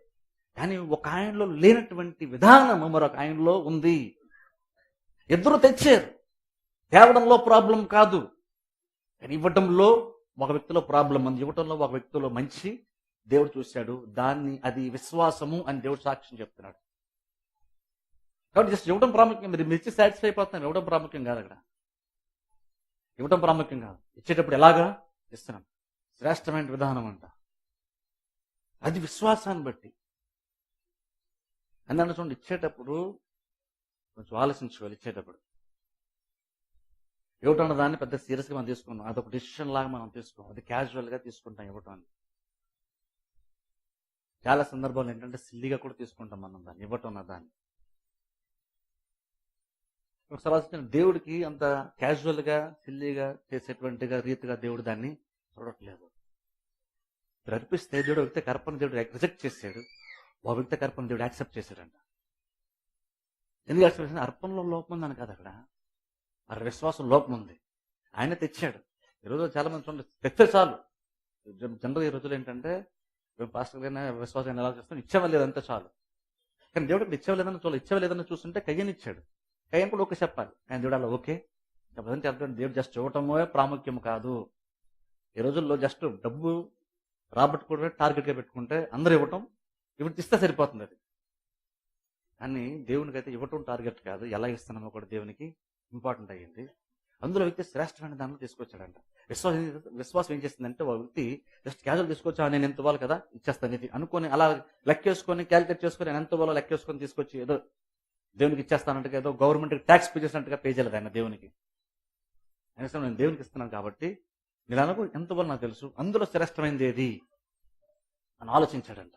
కానీ ఒక ఆయనలో లేనటువంటి విధానం మరొక ఆయనలో ఉంది. ఇద్దరు తెచ్చారు. తేవడంలో ప్రాబ్లం కాదు, కానీ ఇవ్వటంలో ఒక వ్యక్తిలో ప్రాబ్లం ఉంది. ఇవ్వటంలో ఒక వ్యక్తిలో మంచి దేవుడు చూశాడు. అది విశ్వాసము అని దేవుడు సాక్ష్యం చెప్తున్నాడు. కాబట్టి జస్ట్ ఇవ్వడం ప్రాముఖ్యం. మీరు ఇచ్చి సాటిస్ఫై అయిపోతున్నారు, ఇవ్వడం ప్రాముఖ్యం కాదు. అక్కడ ఇవ్వడం ప్రాముఖ్యం కాదు. ఇచ్చేటప్పుడు ఎలాగా ఇస్తున్నాం, శ్రేష్టమైన విధానం అంట. అది విశ్వాసాన్ని బట్టి. అన్న చూడండి, ఇచ్చేటప్పుడు కొంచెం ఆలోచించుకోవాలి. ఇచ్చేటప్పుడు ఇవ్వటం అన్న దాన్ని పెద్ద సీరియస్గా మనం తీసుకున్నాం. అదొక డిసిషన్ లాగా మనం తీసుకోం, అది క్యాజువల్గా తీసుకుంటాం. ఇవ్వటాన్ని చాలా సందర్భాలు ఏంటంటే సిల్లీగా కూడా తీసుకుంటాం మనం దాన్ని, ఇవ్వటం అన్న దాన్ని. ఒకసారి ఆలోచించిన దేవుడికి అంత క్యాజువల్గా సిల్లీగా చేసేటువంటిగా రీతిగా దేవుడు దాన్ని చూడట్లేదు. అర్పిస్తే దేవుడు వ్యక్తి కర్పణ దేవుడు రిజెక్ట్ చేశాడు, ఒక వ్యక్తి కర్పణ దేవుడు యాక్సెప్ట్ చేశాడంట. ఎందుకు యాక్సెప్ట్ చేశాడు? అర్పణలో లోపం ఉందని కాదు, అక్కడ ఆ విశ్వాసం లోపం ఉంది. ఆయన తెచ్చాడు. ఈరోజు చాలా మంది చూడండి, తెచ్చే చాలు. జనరల్ ఈ రోజులు ఏంటంటే పాస్టర్ గారిన విశ్వాసం ఎలా చేస్తాం, ఇచ్చేవాళ్ళేదంటే చాలు. కానీ దేవుడు ఇచ్చేవాళ్ళేదన్నా చూడాలి. ఇచ్చేవాళ్ళేదన్నా చూస్తుంటే కయ్యని ఇచ్చాడు. కయ్యని కూడా ఓకే చెప్పాలి. కానీ దేవుడు అలా ఓకే చెప్పదంటే అర్థం దేవుడు జస్ట్ ఇవ్వటమో ప్రాముఖ్యం కాదు. ఈ రోజుల్లో జస్ట్ డబ్బు రాబట్టుకుంటే టార్గెట్గా పెట్టుకుంటే అందరూ ఇవ్వటం ఇస్తే సరిపోతుంది. అది కానీ దేవునికి అయితే ఇవ్వటం టార్గెట్ కాదు, ఎలా ఇస్తున్నామో కూడా దేవునికి ఇంపార్టెంట్ అయ్యింది. అందులో వ్యక్తి శ్రేష్టమైన దాన్ని తీసుకొచ్చాడంట. విశ్వాసం ఏం చేస్తుందంటే ఒక వ్యక్తి జస్ట్ క్యాజువల్ తీసుకొచ్చా, నేను ఎంత ఇవ్వాలి కదా ఇచ్చేస్తాను ఇది అనుకొని అలా లెక్కేసుకొని క్యాలిక్యులేట్ చేసుకొని నేను ఎంత ఇవ్వాలో లెక్కేసుకొని తీసుకొచ్చి ఏదో దేవునికి ఇచ్చేస్తానంటే ఏదో గవర్నమెంట్కి ట్యాక్స్ పే చేసినట్టుగా పే చేయలేదు ఆయన దేవునికి. ఆయన నేను దేవునికి ఇస్తున్నాను కాబట్టి నేను అనుకో ఎంత ఇవ్వాలో నాకు తెలుసు, అందులో శ్రేష్టమైనది ఏది అని ఆలోచించాడంట.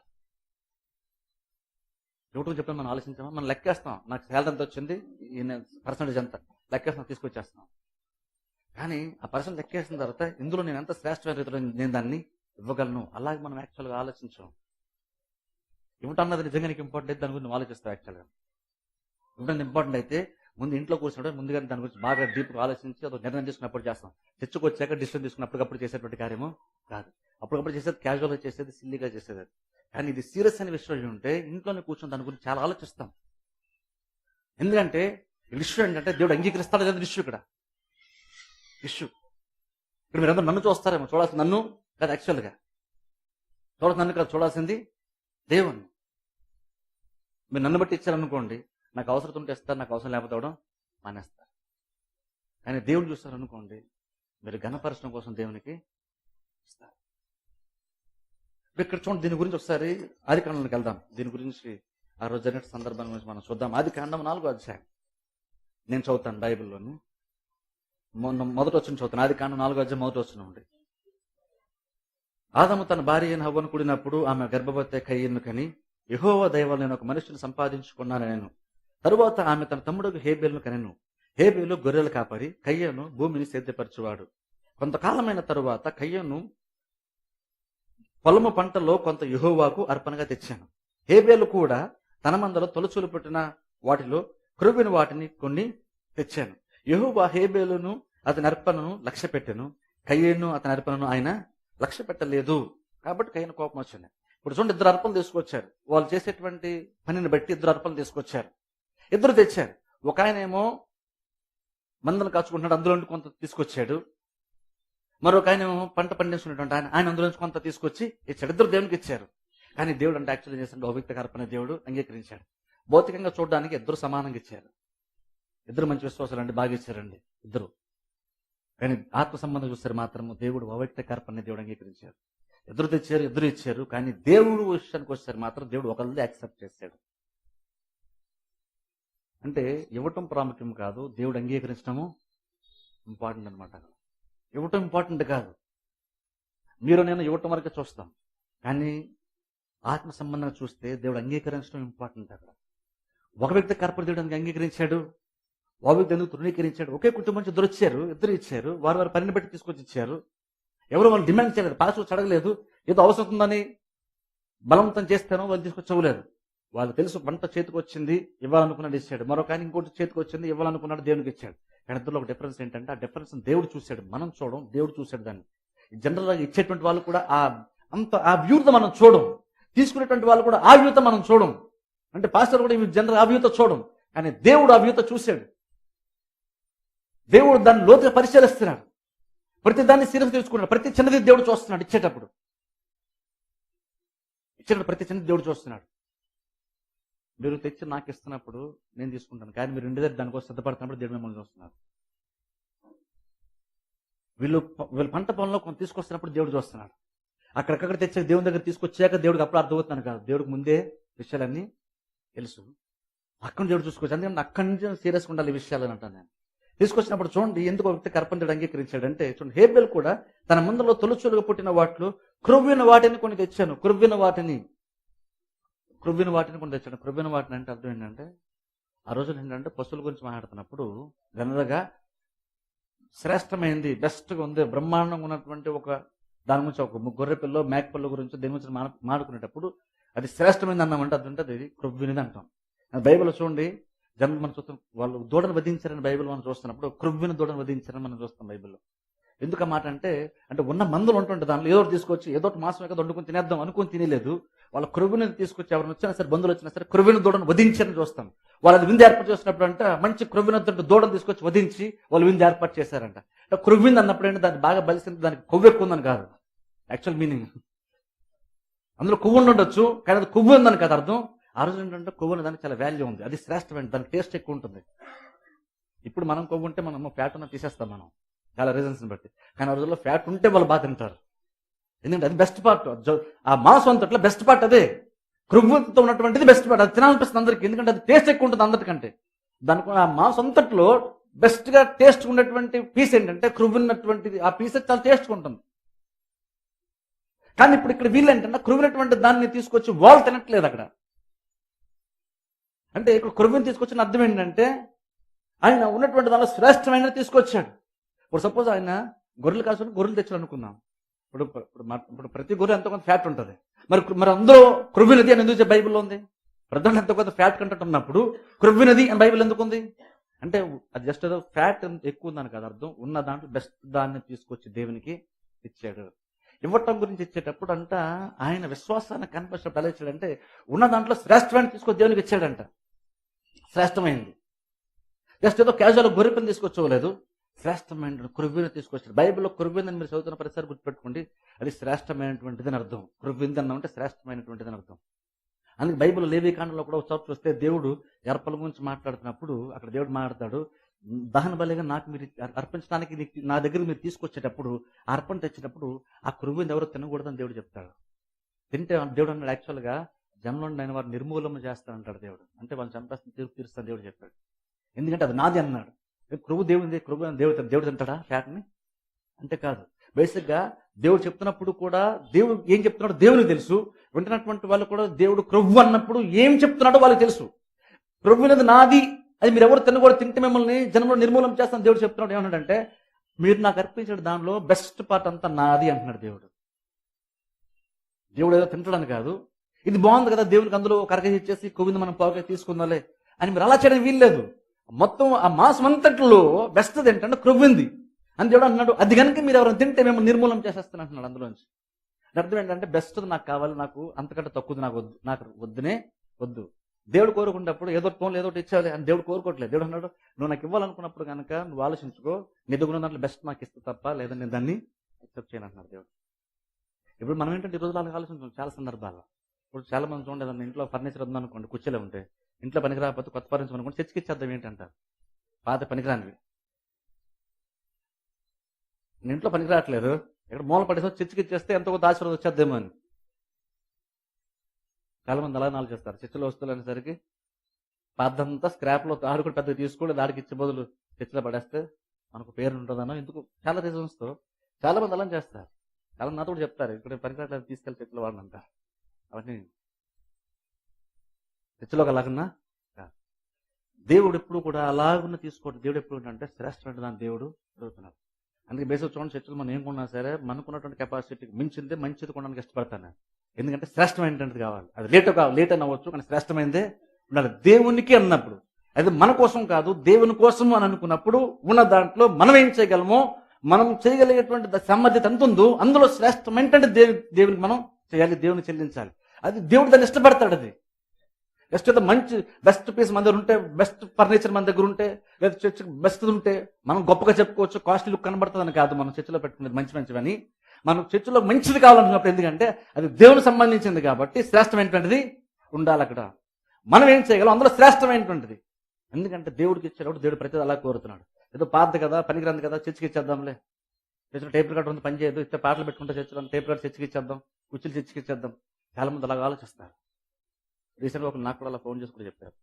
ఇవ్వటం చెప్పాను, మనం ఆలోచించామా, మనం లెక్కేస్తాం. నాకు శాలరీ ఎంత వచ్చింది, పర్సంటేజ్ ఎంత లెక్కేస్తాం, తీసుకొచ్చేస్తున్నాం. కానీ ఆ పర్సెంట్ లెక్కేసిన తర్వాత ఇందులో నేను ఎంత శ్రేష్టమైన రీతిలో నేను దాన్ని ఇవ్వగలను, అలాగే మనం యాక్చువల్గా ఆలోచించాం. ఇవ్వటం అన్నది నిజంగా నీకు ఇంపార్టెంట్ అయితే దాని గురించి నువ్వు ఆలోచిస్తావు. యాక్చువల్గా ఇవ్వడం ఇంపార్టెంట్ అయితే ముందు ఇంట్లో కూర్చుంటే ముందుగా దాని గురించి బాగా డీప్గా ఆలోచించి అదో నిర్ణయం తీసుకున్నప్పుడు చేస్తాం. చర్చకొచ్చాక డిసిషన్ తీసుకున్నప్పటికప్పుడు చేసేటువంటి కార్యము కాదు. అప్పటికప్పుడు చేసేది క్యాజువల్గా చేసేది, సిల్లీగా చేసేది. కానీ ఇది సీరియస్ అనే విషయం ఉంటే ఇంట్లోనే కూర్చొని దాని గురించి చాలా ఆలోచిస్తాం. ఎందుకంటే ఇష్యూ ఏంటంటే దేవుడు అంగీకరిస్తాడు లేదా ఇష్యూ. ఇక్కడ మీరందరూ నన్ను చూస్తారేమో, చూడాల్సింది నన్ను కాదు. యాక్చువల్గా నన్ను కాదు, చూడాల్సింది దేవుణ్ణి. మీరు నన్ను బట్టి ఇచ్చారనుకోండి, నాకు అవసరం ఉంటే ఇస్తారు, నాకు అవసరం లేకపోతే ఇవ్వడం మానేస్తారు. కానీ దేవుడు చూస్తారనుకోండి, మీరు ఘనపరచడం కోసం దేవునికి ఇస్తారు. ఇక్కడ చూడండి, దీని గురించి ఒకసారి ఆదికాండంలోకి వెళ్దాం. దీని గురించి ఆ రోజు జరిగిన సందర్భం గురించి మనం చూద్దాం. ఆదికాండం 4వ అధ్యాయం నేను చదువుతాను బైబిల్లోని. మొదటి వచ్చిన చదువుతాను. ఆదికాండం 4వ అధ్యాయం మొదటి వచ్చిన ఉండి. ఆదాము తన భార్య అయిన హవ్వను కూడినప్పుడు ఆమె గర్భవతి కయ్యను కని, యెహోవా దయ వలన నేను ఒక మనిషిని సంపాదించుకున్నాను నేను. తరువాత ఆమె తన తమ్ముడు హేబేలును కనెను. హేబేలు గొర్రెలు కాపరి, కయ్యను భూమిని సేద్యపరచువాడు. కొంతకాలమైన తరువాత కయ్యను పొలము పంటలో కొంత యెహోవాకు అర్పణగా తెచ్చాను. హేబేలు కూడా తన మందలో తొలచూలు పుట్టిన వాటిలో క్రొవ్విన వాటిని కొన్ని తెచ్చాను. యెహోవా హేబేలును అతని అర్పణను లక్ష్య పెట్టెను, కయ్యను అతని అర్పణను ఆయన లక్ష్య పెట్టలేదు. కాబట్టి కయ్యను కోపం వచ్చింది. ఇప్పుడు చూడండి, 2 అర్పణలు తీసుకొచ్చారు. వాళ్ళు చేసేటువంటి పనిని బట్టి 2 అర్పణలు తీసుకొచ్చారు. 2 తెచ్చారు. ఒక ఆయన ఏమో మందను కాచుకుంటున్నాడు, అందులో కొంత తీసుకొచ్చాడు. మరొక ఆయన ఏమో పంట పండించుకున్నటువంటి ఆయన అందులో కొంత తీసుకొచ్చి ఇచ్చాడు. 2 దేవునికి ఇచ్చారు. కానీ దేవుడు అంటే యాక్చువల్లీ చేసిన అవ్యక్త అర్పణ దేవుడు అంగీకరించాడు. భౌతికంగా చూడడానికి 2 సమానంగా ఇచ్చారు. 2 మంచి విశ్వాసాలు అంటే బాగా ఇచ్చారండి 2. కానీ ఆత్మ సంబంధం చూస్తారు మాత్రం దేవుడు అవ్యక్త అర్పణ దేవుడు అంగీకరించారు. 2 తెచ్చారు, 2 ఇచ్చారు. కానీ దేవుడు విషయానికి వచ్చారు మాత్రం దేవుడు ఒకరిది యాక్సెప్ట్ చేశాడు. అంటే ఇవ్వటం ప్రాముఖ్యం కాదు, దేవుడు అంగీకరించడము ఇంపార్టెంట్ అనమాట. ఇవ్వటం ఇంపార్టెంట్ కాదు. మీరు నేను ఇవ్వటం వరకే చూస్తాం. కానీ ఆత్మ సంబంధంగా చూస్తే దేవుడు అంగీకరించడం ఇంపార్టెంట్. అక్కడ ఒక వ్యక్తి కర్పణ దేవుడానికి అంగీకరించాడు, ఒక వ్యక్తి ఎందుకు తృణీకరించాడు. ఒకే కుటుంబం నుంచి 2 ఇచ్చారు, 2 ఇచ్చారు. వారు పనిని బట్టి తీసుకొచ్చి ఇచ్చారు. ఎవరు వాళ్ళు డిమాండ్ చేయలేదు, పాస్టర్ అడగలేదు. ఏదో అవసరం ఉందని బలవంతం చేస్తానో వాళ్ళు తీసుకొచ్చి ఇవ్వలేదు. వాళ్ళు తెలుసు పంట చేతికి వచ్చింది, ఇవ్వాలనుకున్నాడు ఇచ్చాడు. మరొక ఆయన ఇంకోటి చేతికి వచ్చింది, ఇవ్వాలనుకున్నాడు, దేవునికి ఇచ్చాడు. కానీ ఇద్దరిలో ఒక డిఫరెన్స్ ఏంటంటే ఆ డిఫరెన్స్ దేవుడు చూశాడు, మనం చూడం. దేవుడు చూశాడు దాన్ని. జనరల్ గా ఇచ్చేటువంటి వాళ్ళు కూడా ఆ వ్యూతో మనం చూడం, తీసుకునేటువంటి వాళ్ళు కూడా ఆ వ్యూతో మనం చూడం. అంటే పాస్టర్ కూడా జనరల్ ఆ వ్యూతో చూడం. కానీ దేవుడు ఆ వ్యూతో చూశాడు. దేవుడు దాన్ని లోతుగా పరిశీలిస్తున్నాడు. ప్రతి దాన్ని సీరియస్ తీసుకున్నాడు. ప్రతి చిన్నది దేవుడు చూస్తున్నాడు. ఇచ్చేటప్పుడు ప్రతి చిన్నది దేవుడు చూస్తున్నాడు. మీరు తెచ్చి నాకు ఇస్తున్నప్పుడు నేను తీసుకుంటాను, కానీ మీరు ఇంటి దగ్గర దానికోసం సిద్ధపడుతున్నప్పుడు దేవుడు మిమ్మల్ని చూస్తున్నారు. వీళ్ళు పంట పొలంలో కొంత తీసుకొస్తున్నప్పుడు దేవుడు చూస్తున్నాడు. అక్కడికక్కడ తెచ్చే దేవుని దగ్గర తీసుకొచ్చాక దేవుడికి అప్పుడు అర్థమవుతున్నాను కాదు, దేవుడికి ముందే విషయాలన్నీ తెలుసు. అక్కడ దేవుడు చూసుకోవచ్చు. అందుకని అక్కడి నుంచి సీరియస్గా ఉండాలి ఈ విషయాలు అంటాను నేను. తీసుకొచ్చినప్పుడు చూడండి, ఎందుకు వ్యక్తి అర్పణ దేవుడు అంగీకరించాడంటే, చూడండి, హేబేలు కూడా తన ముందులో తొలుచులుగా పుట్టిన వాటిలో క్రొవ్విన వాటిని కొన్ని తెచ్చాను. క్రొవ్విన వాటిని కొన్ని తెచ్చాను. క్రొవ్విన వాటిని అంటే అర్థం ఏంటంటే, ఆ రోజులు ఏంటంటే పశువుల గురించి మాట్లాడుతున్నప్పుడు జనరల్గా శ్రేష్టమైంది, బెస్ట్గా ఉంది, బ్రహ్మాండంగా ఉన్నటువంటి దాని గురించి ఒక గొర్రె పిల్ల, మేక పిల్ల గురించి దేని గురించి మాట్లాడుకునేటప్పుడు అది శ్రేష్టమైంది అన్నామంటే అది ఉంటుంది, అది క్రొవ్వినది అంటాం. బైబిల్ చూడండి, జనం మనం చూస్తాం, వాళ్ళు దూడను వధించారని బైబిల్ మనం చూస్తున్నప్పుడు క్రొవ్విన దూడను వధించారని మనం చూస్తాం బైబిల్లో. ఎందుకు ఆ మాట అంటే ఉన్న మందులు ఉంటుంటే దాంట్లో ఏదో తీసుకొచ్చి ఏదో మాసం ఎక్కడ వండుకొని తినేద్దాం అనుకుని తినలేదు. వాళ్ళ క్రొవ్విని తీసుకొచ్చి ఎవరిని వచ్చినా సరే, బంధువులు వచ్చినా సరే, క్రొవ్విన దూడను వధించారని చూస్తాం. వాళ్ళు విందు ఏర్పాటు చేసినప్పుడు అంటే మంచి క్రొవ్విన దూడను తీసుకొచ్చి వధించి వాళ్ళు విందు ఏర్పాటు చేశారంట. క్రొవ్వింది అన్నప్పుడు ఏంటి, దాన్ని బాగా బలిసింది, దానికి కొవ్వు ఎక్కువ ఉందని కాదు యాక్చువల్ మీనింగ్. అందులో కొవ్వు ఉండొచ్చు, కానీ అది కొవ్వు ఉందని కాదు అర్థం. ఆ రోజు ఏంటంటే కొవ్వు అనే దానికి చాలా వాల్యూ ఉంది, అది శ్రేష్టమైన, దానికి టేస్ట్ ఎక్కువ ఉంటుంది. ఇప్పుడు మనం కొవ్వు ఉంటే మనం ఫ్యాట్ ఉన్న తీసేస్తాం మనం చాలా రీజన్స్ని బట్టి. కానీ ఆ రోజుల్లో ఫ్యాట్ ఉంటే వాళ్ళు బాగా తింటారు, ఎందుకంటే అది బెస్ట్ పార్ట్. ఆ మాంసం అంతట్లో బెస్ట్ పార్ట్ అదే, క్రొవ్వుతో ఉన్నటువంటిది బెస్ట్ పార్ట్. అది తినాలనిపిస్తుంది అందరికీ, ఎందుకంటే అది టేస్ట్ ఎక్కువ ఉంటుంది అందరికంటే. దానికి ఆ మాంసం అంతట్లో బెస్ట్ గా టేస్ట్ ఉన్నటువంటి పీస్ ఏంటంటే క్రొవ్వున్నటువంటిది. ఆ పీస్ చాలా టేస్ట్గా ఉంటుంది. కానీ ఇప్పుడు ఇక్కడ వీళ్ళు ఏంటంటే క్రొవ్వినటువంటి దాన్ని తీసుకొచ్చి వాళ్ళు తినట్లేదు అక్కడ. అంటే ఇక్కడ క్రొవ్విని తీసుకొచ్చిన అర్థం ఏంటంటే ఆయన ఉన్నటువంటి దానిలో శ్రేష్టమైన తీసుకొచ్చాడు. ఇప్పుడు సపోజ్ ఆయన గొర్రెలు కాసుకొని గొర్రెలు తెచ్చాడు అనుకుందాం. ఇప్పుడు ప్రతి గొర్రె ఎంతో కొంత ఫ్యాట్ ఉంటుంది. మరి అందులో క్రొవ్వినది అని ఎందుకు బైబిల్లో ఉంది? ప్రధాన ఎంతో కొంత ఫ్యాట్ కంటెంట్ ఉన్నప్పుడు క్రొవ్వినది అని బైబిల్ ఎందుకు ఉంది అంటే అది జస్ట్ ఏదో ఫ్యాట్ ఎక్కువ ఉందని కాదు అర్థం. ఉన్న దాంట్లో బెస్ట్ దాన్ని తీసుకొచ్చి దేవునికి ఇచ్చాడు. ఇవ్వటం గురించి ఇచ్చేటప్పుడు అంట ఆయన విశ్వాసాన్ని కనిపించినప్పుడు ఎలా ఇచ్చాడంటే ఉన్న దాంట్లో శ్రేష్టమైన తీసుకొచ్చి దేవునికి ఇచ్చాడంట. శ్రేష్టమైంది, జస్ట్ ఏదో క్యాజువల్ గొర్రెపిని తీసుకొచ్చుకోలేదు, శ్రేష్టమైన క్రొవ్విని తీసుకొచ్చాడు. బైబిల్లో క్రొవ్విందని మీరు చదువుతున్న ప్రతిసారి గుర్తుపెట్టుకోండి, అది శ్రేష్టమైనటువంటిది అని అర్థం. క్రొవ్వింది అన్నామంటే శ్రేష్టమైనటువంటిది అని అర్థం. అందుకే బైబిల్ లేవీకాండంలో కూడా ఒక చోట చూస్తే దేవుడు ఎర్పల గురించి మాట్లాడుతున్నప్పుడు అక్కడ దేవుడు మాట్లాడతాడు, దహన బలిగా నాకు మీరు అర్పించడానికి నా దగ్గర మీరు తీసుకొచ్చేటప్పుడు అర్పణ తెచ్చేటప్పుడు ఆ క్రొవ్వుని ఎవరు తినకూడదని దేవుడు చెప్తాడు. తింటే దేవుడు అన్నాడు యాక్చువల్గా జనంలో అయిన వారు నిర్మూలన చేస్తానంటాడు దేవుడు. అంటే వాళ్ళు చంపేస్తాను, తీర్పు తీరుస్తాను దేవుడు చెప్పాడు. ఎందుకంటే అది నాది అన్నాడు. క్రొవ్వు దేవుడిది, క్రొవ్వు దేవుడు తింటాడా ఫ్యాట్ని? అంటే కాదు. బేసిక్గా దేవుడు చెప్తున్నప్పుడు కూడా దేవుడు ఏం చెప్తున్నాడో దేవునికి తెలుసు. వింటున్నటువంటి వాళ్ళు కూడా దేవుడు క్రొవ్వు అన్నప్పుడు ఏం చెప్తున్నాడో వాళ్ళకి తెలుసు. క్రొవ్వు అనేది నాది, అది మీరు ఎవరు తినకూడదు, తింటే మిమ్మల్ని జనంలో నిర్మూలన చేస్తాను దేవుడు చెప్తున్నాడు. ఏమన్నాడంటే మీరు నాకు అర్పించిన దానిలో బెస్ట్ పార్ట్ అంతా నాది అంటున్నాడు దేవుడు. దేవుడు ఏదో తింటాడని కాదు, ఇది బాగుంది కదా దేవునికి అందులో కరగ ఇచ్చేసి కొవ్వింది మనం పావుగా తీసుకుందాలే అని మీరు అలా చేయడం వీల్లేదు. మొత్తం ఆ మాంసం అంతట్లో బెస్ట్ ఏంటంటే క్రొవ్వింది అని దేవుడు అంటున్నాడు. అది కనుక మీరు ఎవరైనా తింటే మేము నిర్మూలన చేసేస్తాను అంటున్నాడు. అందులోంచి అర్థం ఏంటంటే బెస్ట్ నాకు కావాలి, నాకు అంతకంటే తక్కువది నాకు వద్దు, నాకు వద్దునే వద్దు. దేవుడు కోరుకున్నప్పుడు ఏదో ఫోన్లు ఏదో ఇచ్చాలి అని దేవుడు కోరుకోవట్లేదు. దేవుడు అన్నాడు నువ్వు నాకు ఇవ్వాలనుకున్నప్పుడు కనుక నువ్వు ఆలోచించుకో, నీ దగ్గర దాంట్లో బెస్ట్ నాకు ఇస్తే తప్ప లేదని నేను దాన్ని యాక్సెప్ట్ చేయను అంటున్నాడు దేవుడు. ఇప్పుడు మనం ఏంటంటే ఈ రోజులు అలాగే ఆలోచించాం చాలా సందర్భాల్లో. ఇప్పుడు చాలా మంది చూడండి, ఏదన్నా ఇంట్లో ఫర్నిచర్ ఉందనుకోండి, కుర్చీలో ఉంటే ఇంట్లో పనికి రాకపోతే కొత్త ఫర్నిచర్ అనుకోండి చర్చికి ఇచ్చేద్దాం ఏంటంటారు, పాత పనికిరానివి. నేను ఇంట్లో పనికి రావట్లేదు, ఇక్కడ మూల పడేసి చర్చికి ఇచ్చేస్తే ఎంతో కొంత ఆశీర్వాదం వచ్చేద్దేమో అని చాలా మంది అలా ఆలోచిస్తారు. చర్చిలో వస్తువులు అనేసరికి పాతంతా స్క్రాప్లో ఆడు కూడా పెద్దగా తీసుకోలేదు, ఆడికి ఇచ్చే బదులు చర్చిలో పడేస్తే మనకు పేరు ఉంటుందనో ఎందుకు చాలా రీజన్స్తో చాలా మంది అలా చేస్తారు. చాలా నాతో కూడా చెప్తారు ఇక్కడ పనికిరాట్లేదు తీసుకెళ్ళి చర్చిలో వాడినంట. అవన్నీ చర్చిలోకి అలాగన్నా దేవుడు ఎప్పుడు కూడా అలాగున్న తీసుకోవడం. దేవుడు ఎప్పుడు అంటే శ్రేష్టమైన దాన్ని దేవుడు అడుగుతున్నాడు. అందుకే బేసిక్ చూడండి, చర్చలు మనం ఏం కొన్నా సరే మనకున్నటువంటి కెపాసిటీకి మించిందే మంచిది కొనడానికి ఇష్టపడతాను. ఎందుకంటే శ్రేష్టమైనటువంటిది కావాలి. అది లేట్ అని అవ్వచ్చు, కానీ శ్రేష్టమైనదే ఉండాలి దేవునికి అన్నప్పుడు. అది మన కోసం కాదు, దేవుని కోసం అని అనుకున్నప్పుడు ఉన్న దాంట్లో మనం ఏం చేయగలమో, మనం చేయగలిగేటువంటి సామర్థ్యత ఎంత ఉందో అందులో శ్రేష్టమైనటువంటి దేవునికి మనం చేయాలి, దేవుని చెల్లించాలి. అది దేవుడు దాన్ని ఇష్టపడతాడు. అది జస్ట్ ఏదో మంచి బెస్ట్ పీస్ మన దగ్గర ఉంటే, బెస్ట్ ఫర్నిచర్ మన దగ్గర ఉంటే, లేదా చర్చ్ బెస్ట్ ఉంటే మనం గొప్పగా చెప్పుకోవచ్చు, కాస్ట్లీ లుక్ కనబడుతుందని కాదు మనం చర్చిలో పెట్టుకునేది మంచివని. మనం చర్చిలో మంచిది కావాలనుకున్నప్పుడు ఎందుకంటే అది దేవునికి సంబంధించింది కాబట్టి శ్రేష్టమైనటువంటిది ఉండాలి అక్కడ. మనం ఏం చేయగలం అందులో శ్రేష్టమైనటువంటిది. ఎందుకంటే దేవుడికి ఇచ్చేటప్పుడు దేవుడు ప్రతిదీ అలా కోరుతున్నాడు. ఏదో పాతది కదా, పనికిరాంది కదా, చర్చికి ఇచ్చేద్దాంలే, చర్చిలో టేప్ రికార్డు ఉంది పని చేయదు, ఇస్తే పాటలు పెట్టుకుంటే చర్చిలో టేప్ రికార్డు చర్చికి ఇచ్చేద్దాం, కుర్చీలు చర్చికి ఇచ్చేద్దాం. చాలా మంది అలాగ ఆలోచిస్తారు. రీసెంట్గా ఒక నాకు కూడా అలా ఫోన్ చేసుకుని చెప్పారు,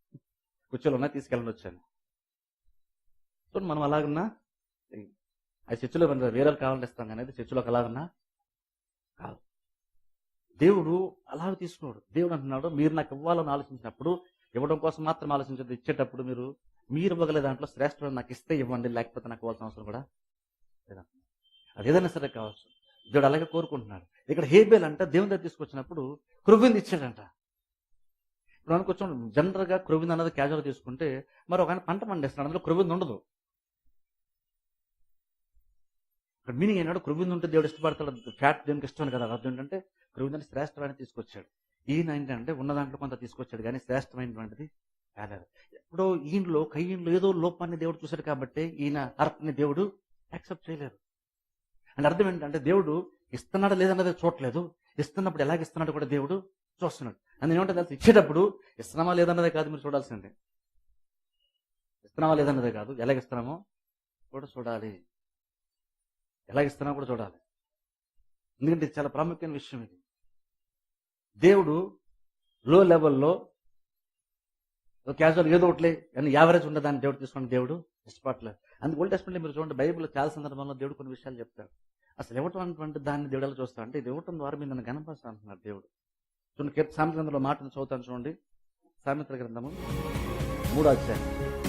కుర్చీలు ఉన్నాయి తీసుకెళ్ళండి వచ్చాను. సో మనం అలాగన్నా అది చర్చిలో వేరే కావాలని ఇస్తాం కానీ అది చర్చిలోకి అలాగన్నా కాదు. దేవుడు అలాగ తీసుకోడు. దేవుడు అంటున్నాడు మీరు నాకు ఇవ్వాలని ఆలోచించినప్పుడు ఇవ్వడం కోసం మాత్రం ఆలోచించదు, ఇచ్చేటప్పుడు మీరు ఇవ్వగలే దాంట్లో శ్రేష్టమైన నాకు ఇస్తే ఇవ్వండి, లేకపోతే నాకు ఇవ్వాల్సిన అవసరం కూడా లేదా. అది ఏదైనా సరే కావచ్చు, దేవుడు అలాగే కోరుకుంటున్నాడు. ఇక్కడ హేబేల్ అంట దేవుని దగ్గర తీసుకొచ్చినప్పుడు క్రొవ్వింది ఇచ్చాడంట. ఇప్పుడు అనుకొచ్చాం జనరల్గా క్రొవ్వింది అన్నది క్యాజువల్గా తీసుకుంటే మరి ఒక ఆయన పంట పండిస్తున్నాడు, అందులో క్రొవ్వింది ఉండదు. ఇక్కడ మీనింగ్ ఏనాడు క్రొవ్వింది ఉంటే దేవుడు ఇష్టపడతాడు, ఫ్యాట్ దేవునికి ఇష్టం కదా. అర్థం ఏంటంటే క్రొవ్విందని శ్రేష్టమైన తీసుకొచ్చాడు. ఈయన ఏంటంటే ఉన్న దాంట్లో కొంత తీసుకొచ్చాడు కానీ శ్రేష్టమైనటువంటిది కాలేదు. ఎప్పుడో ఈయనలో కయ్యంలో ఏదో లోపాన్ని దేవుడు చూశాడు కాబట్టి ఈయన అర్పని దేవుడు యాక్సెప్ట్ చేయలేదు. అంటే అర్థం ఏంటంటే దేవుడు ఇస్తున్నాడా లేదన్నది చూడలేదు, ఇస్తున్నప్పుడు ఎలాగ ఇస్తున్నాడు కూడా దేవుడు చూస్తున్నాడు. అందులో ఏమంటే తెలుసు, ఇచ్చేటప్పుడు ఇస్తున్నామా లేదన్నదే కాదు మీరు చూడాల్సిందే. ఇస్తున్నామా లేదన్నదే కాదు, ఎలాగిస్తున్నామో కూడా చూడాలి, ఎలాగిస్తున్నా కూడా చూడాలి. ఎందుకంటే ఇది చాలా ప్రాముఖ్యమైన విషయం. ఇది దేవుడు లో లెవెల్లో క్యాజువల్ ఏదో ఒకటి అని యావరేజ్ ఉండదాన్ని దేవుడు తీసుకుని దేవుడు ఇష్టపడలేదు. అందుకు ఓల్డ్ టెస్ట్మెంట్లో మీరు చూడండి, బైబిల్లో చాలా సందర్భంలో దేవుడు కొన్ని విషయాలు చెప్తాడు. అసలు ఇవ్వటం అటువంటి దాన్ని దేవుడు ఎలా చూస్తాడు అంటే ఇది ఇవ్వటం ద్వారా మీరు నన్ను గణపరుస్తా అంటున్నాడు దేవుడు. చూడండి సామెత గ్రంథంలో మాటను చదువుతాను చూడండి. సామెతల గ్రంథము 3వ అధ్యాయం